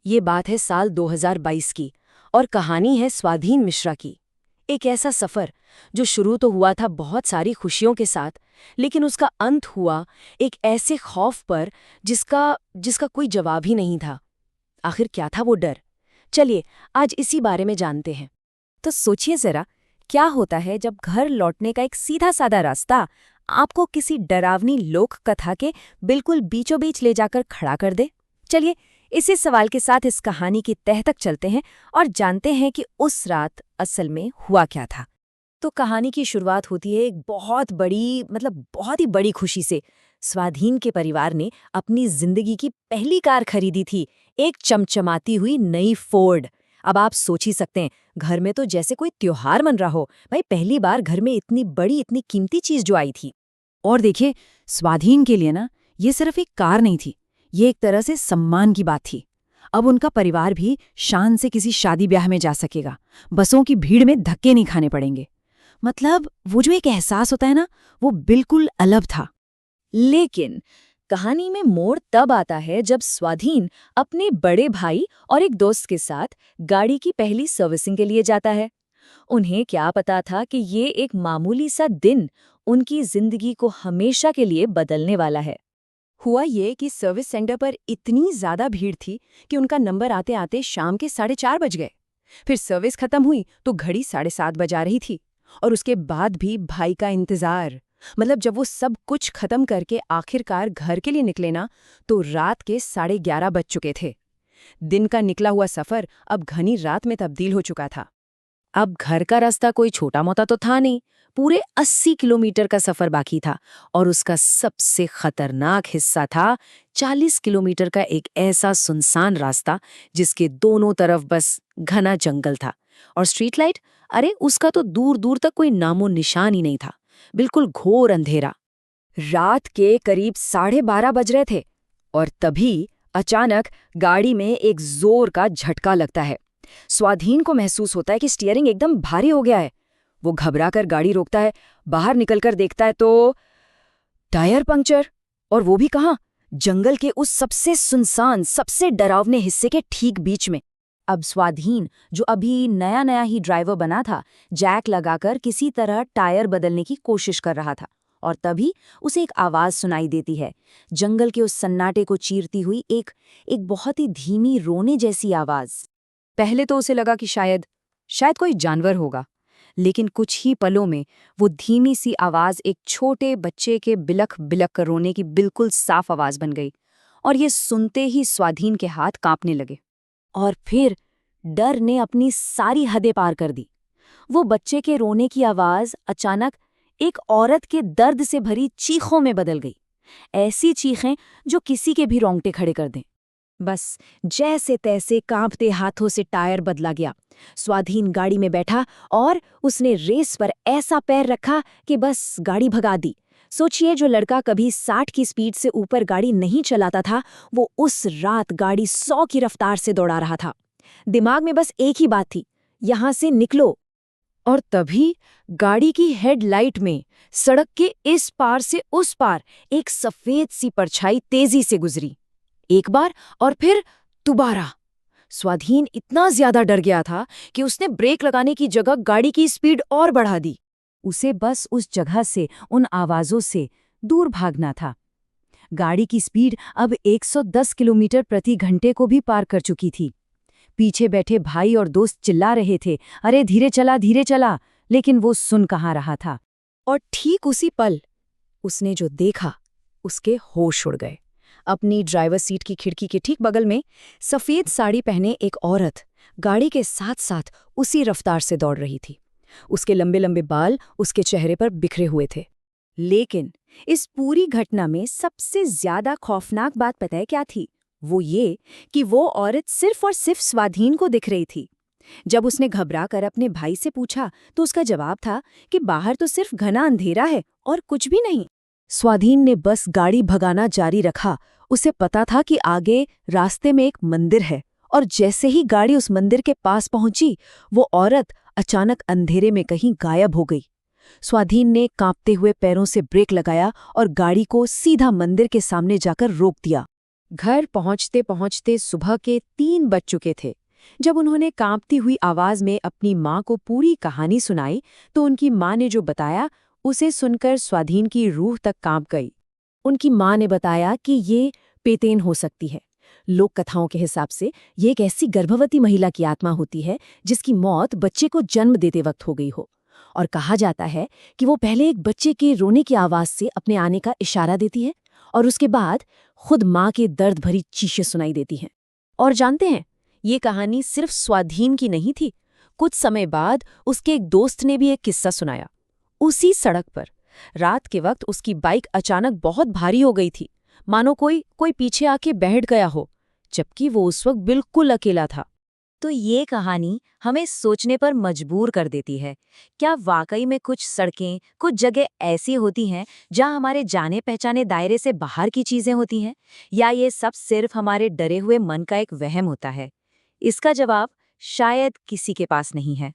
ये बात है साल 2022 की और कहानी है स्वाधीन मिश्रा की। एक ऐसा सफ़र जो शुरू तो हुआ था बहुत सारी खुशियों के साथ, लेकिन उसका अंत हुआ एक ऐसे खौफ पर जिसका जिसका कोई जवाब ही नहीं था। आखिर क्या था वो डर? चलिए आज इसी बारे में जानते हैं। तो सोचिए जरा, क्या होता है जब घर लौटने का एक सीधा साधा रास्ता आपको किसी डरावनी लोक कथा के बिल्कुल बीचों बीच ले जाकर खड़ा कर दे। चलिए इसी सवाल के साथ इस कहानी की तह तक चलते हैं और जानते हैं कि उस रात असल में हुआ क्या था। तो कहानी की शुरुआत होती है एक बहुत ही बड़ी खुशी से। स्वाधीन के परिवार ने अपनी जिंदगी की पहली कार खरीदी थी, एक चमचमाती हुई नई फोर्ड। अब आप सोच ही सकते हैं, घर में तो जैसे कोई त्योहार मन रहा हो। भाई पहली बार घर में इतनी बड़ी इतनी कीमती चीज जो आई थी। और देखिए, स्वाधीन के लिए ना, ये सिर्फ एक कार नहीं थी, ये एक तरह से सम्मान की बात थी। अब उनका परिवार भी शान से किसी शादी ब्याह में जा सकेगा, बसों की भीड़ में धक्के नहीं खाने पड़ेंगे। मतलब वो जो एक एहसास होता है ना, वो बिल्कुल अलग था। लेकिन कहानी में मोड़ तब आता है जब स्वाधीन अपने बड़े भाई और एक दोस्त के साथ गाड़ी की पहली सर्विसिंग के लिए जाता है। उन्हें क्या पता था कि ये एक मामूली सा दिन उनकी जिंदगी को हमेशा के लिए बदलने वाला है। हुआ ये कि सर्विस सेंटर पर इतनी ज्यादा भीड़ थी कि उनका नंबर आते आते शाम के 4:30 बज गए। फिर सर्विस खत्म हुई तो घड़ी 7:30 बजा रही थी, और उसके बाद भी भाई का इंतजार। मतलब जब वो सब कुछ खत्म करके आखिरकार घर के लिए निकले ना, तो रात के 11:30 बज चुके थे। दिन का निकला हुआ सफर अब घनी रात में तब्दील हो चुका था। अब घर का रास्ता कोई छोटा मोटा तो था नहीं, पूरे 80 किलोमीटर का सफर बाकी था। और उसका सबसे खतरनाक हिस्सा था 40 किलोमीटर का एक ऐसा सुनसान रास्ता जिसके दोनों तरफ बस घना जंगल था। और स्ट्रीट लाइट, अरे उसका तो दूर दूर तक कोई नामो निशान ही नहीं था। बिल्कुल घोर अंधेरा। रात के करीब 12:30 बज रहे थे और तभी अचानक गाड़ी में एक जोर का झटका लगता है। स्वाधीन को महसूस होता है कि स्टीयरिंग एकदम भारी हो गया है। वो घबराकर गाड़ी रोकता है, बाहर निकलकर देखता है तो टायर पंक्चर। और वो भी कहाँ, जंगल के उस सबसे सुनसान सबसे डरावने हिस्से के ठीक बीच में। अब स्वाधीन, जो अभी नया नया ही ड्राइवर बना था, जैक लगाकर किसी तरह टायर बदलने की कोशिश कर रहा था। और तभी उसे एक आवाज सुनाई देती है, जंगल के उस सन्नाटे को चीरती हुई एक एक बहुत ही धीमी रोने जैसी आवाज। पहले तो उसे लगा कि शायद कोई जानवर होगा, लेकिन कुछ ही पलों में वो धीमी सी आवाज एक छोटे बच्चे के बिलख बिलख कर रोने की बिल्कुल साफ आवाज बन गई। और ये सुनते ही स्वाधीन के हाथ कांपने लगे। और फिर डर ने अपनी सारी हदें पार कर दी। वो बच्चे के रोने की आवाज अचानक एक औरत के दर्द से भरी चीखों में बदल गई। ऐसी चीखें जो किसी के भी रोंगटे खड़े कर दें। बस जैसे तैसे कांपते हाथों से टायर बदला गया। स्वाधीन गाड़ी में बैठा और उसने रेस पर ऐसा पैर रखा कि बस गाड़ी भगा दी। सोचिए, जो लड़का कभी 60 की स्पीड से ऊपर गाड़ी नहीं चलाता था, वो उस रात गाड़ी 100 की रफ्तार से दौड़ा रहा था। दिमाग में बस एक ही बात थी, यहां से निकलो। और तभी गाड़ी की हेडलाइट में सड़क के इस पार से उस पार एक सफेद सी परछाई तेजी से गुजरी। एक बार और फिर दोबारा। स्वाधीन इतना ज्यादा डर गया था कि उसने ब्रेक लगाने की जगह गाड़ी की स्पीड और बढ़ा दी। उसे बस उस जगह से, उन आवाजों से दूर भागना था। गाड़ी की स्पीड अब 110 किलोमीटर प्रति घंटे को भी पार कर चुकी थी। पीछे बैठे भाई और दोस्त चिल्ला रहे थे, अरे धीरे चला धीरे चला, लेकिन वो सुन कहाँ रहा था। और ठीक उसी पल उसने जो देखा, उसके होश उड़ गए। अपनी ड्राइवर सीट की खिड़की के ठीक बगल में सफेद साड़ी पहने एक औरत गाड़ी के साथ साथ उसी रफ्तार से दौड़ रही थी। उसके लंबे लंबे बाल उसके चेहरे पर बिखरे हुए थे। लेकिन इस पूरी घटना में सबसे ज्यादा खौफनाक बात पता है क्या थी? वो ये कि वो औरत सिर्फ और सिर्फ स्वाधीन को दिख रही थी। जब उसने घबरा कर अपने भाई से पूछा तो उसका जवाब था कि बाहर तो सिर्फ घना अंधेरा है और कुछ भी नहीं। स्वाधीन ने बस गाड़ी भगाना जारी रखा। उसे पता था कि आगे रास्ते में एक मंदिर है, और जैसे ही गाड़ी उस मंदिर के पास पहुंची, वो औरत अचानक अंधेरे में कहीं गायब हो गई। स्वाधीन ने कांपते हुए पैरों से ब्रेक लगाया और गाड़ी को सीधा मंदिर के सामने जाकर रोक दिया। घर पहुंचते पहुंचते सुबह के 3 बज चुके थे। जब उन्होंने कांपती हुई आवाज में अपनी माँ को पूरी कहानी सुनाई तो उनकी माँ ने जो बताया उसे सुनकर स्वाधीन की रूह तक कांप गई। उनकी माँ ने बताया कि ये पेतेन हो सकती है। लोक कथाओं के हिसाब से ये एक ऐसी गर्भवती महिला की आत्मा होती है जिसकी मौत बच्चे को जन्म देते वक्त हो गई हो, और कहा जाता है कि वो पहले एक बच्चे के रोने की आवाज से अपने आने का इशारा देती है और उसके बाद खुद माँ के दर्द भरी चीखें सुनाई देती हैं। और जानते हैं, ये कहानी सिर्फ स्वाधीन की नहीं थी। कुछ समय बाद उसके एक दोस्त ने भी एक किस्सा सुनाया। उसी सड़क पर रात के वक्त उसकी बाइक अचानक बहुत भारी हो गई थी, मानो कोई पीछे आके बैठ गया हो, जबकि वो उस वक्त बिल्कुल अकेला था। तो ये कहानी हमें सोचने पर मजबूर कर देती है। क्या वाकई में कुछ सड़कें, कुछ जगह ऐसी होती हैं जहां हमारे जाने पहचाने दायरे से बाहर की चीजें होती हैं, या ये सब सिर्फ हमारे डरे हुए मन का एक वहम होता है? इसका जवाब शायद किसी के पास नहीं है।